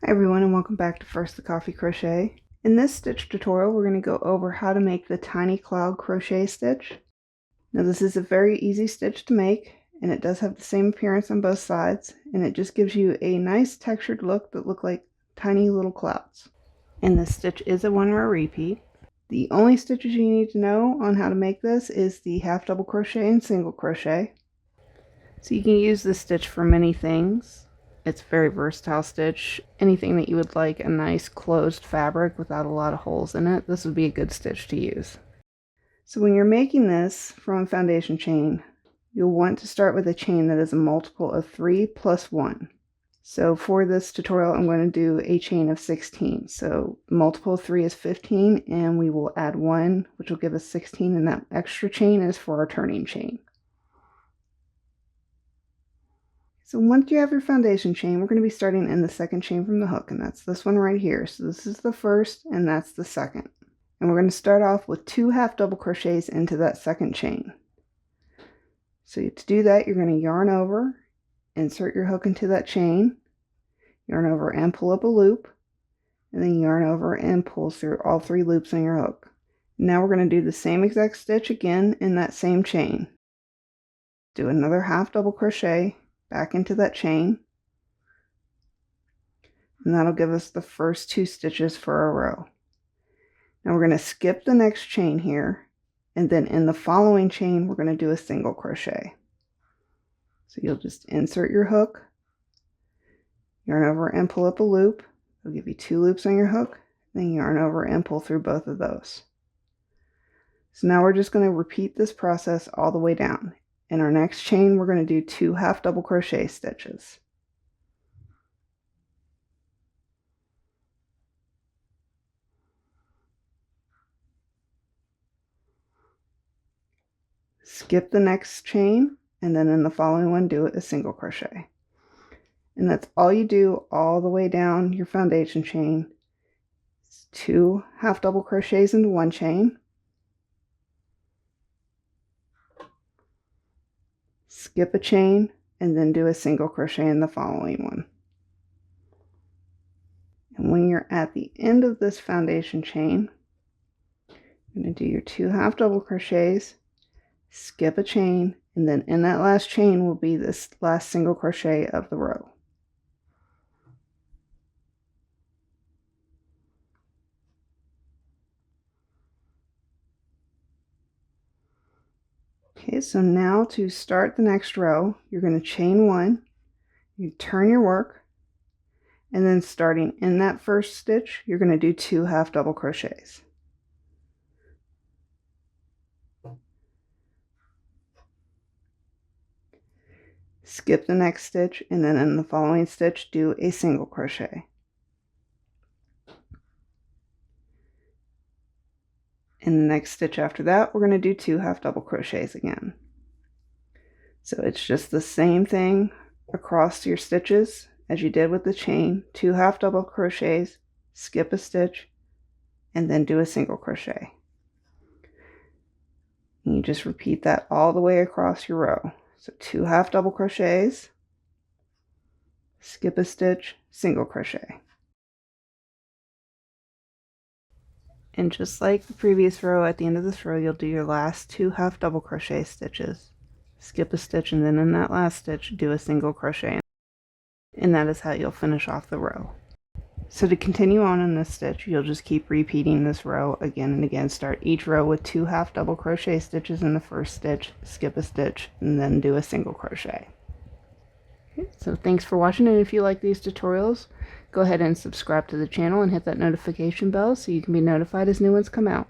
Hi everyone, and welcome back to First the Coffee Crochet. In this stitch tutorial we're going to go over how to make the tiny cloud crochet stitch. Now this is a very easy stitch to make, and it does have the same appearance on both sides, and it just gives you a nice textured look that look like tiny little clouds. And this stitch is a 1 row repeat. The only stitches you need to know on how to make this is the half double crochet and single crochet. So you can use this stitch for many things. It's a very versatile stitch. Anything that you would like a nice closed fabric without a lot of holes in it, this would be a good stitch to use. So when you're making this from a foundation chain, you'll want to start with a chain that is a multiple of 3 plus 1. So for this tutorial I'm going to do a chain of 16. So multiple of 3 is 15, and we will add 1, which will give us 16, and that extra chain is for our turning chain. So once you have your foundation chain, we're going to be starting in the second chain from the hook, and that's this one right here. So this is the first and that's the second. And we're going to start off with 2 half double crochets into that second chain. So to do that, you're going to yarn over, insert your hook into that chain, yarn over and pull up a loop, and then yarn over and pull through all 3 loops on your hook. Now we're going to do the same exact stitch again in that same chain. Do another half double crochet back into that chain, and that'll give us the first 2 stitches for our row. Now we're going to skip the next chain here, and then in the following chain we're going to do a single crochet. So you'll just insert your hook, yarn over and pull up a loop. It'll give you 2 loops on your hook, then yarn over and pull through both of those. So now we're just going to repeat this process all the way down. In our next chain, we're going to do 2 half double crochet stitches. Skip the next chain, and then in the following one, do a single crochet. And that's all you do all the way down your foundation chain. It's 2 half double crochets into one chain. Skip a chain, and then do a single crochet in the following one. And when you're at the end of this foundation chain, you're going to do your 2 half double crochets, skip a chain, and then in that last chain will be this last single crochet of the row. Okay, so now to start the next row, you're going to chain 1, you turn your work, and then starting in that first stitch, you're going to do 2 half double crochets. Skip the next stitch, and then in the following stitch, do a single crochet. In the next stitch after that, we're going to do 2 half double crochets again. So it's just the same thing across your stitches as you did with the chain. 2 half double crochets, skip a stitch, and then do a single crochet. And you just repeat that all the way across your row. So 2 half double crochets, skip a stitch, single crochet. And just like the previous row, at the end of this row, you'll do your last 2 half double crochet stitches. Skip a stitch, and then in that last stitch, do a single crochet. And that is how you'll finish off the row. So to continue on in this stitch, you'll just keep repeating this row again and again. Start each row with 2 half double crochet stitches in the first stitch, skip a stitch, and then do a single crochet. Okay, so thanks for watching, and if you like these tutorials, go ahead and subscribe to the channel and hit that notification bell so you can be notified as new ones come out.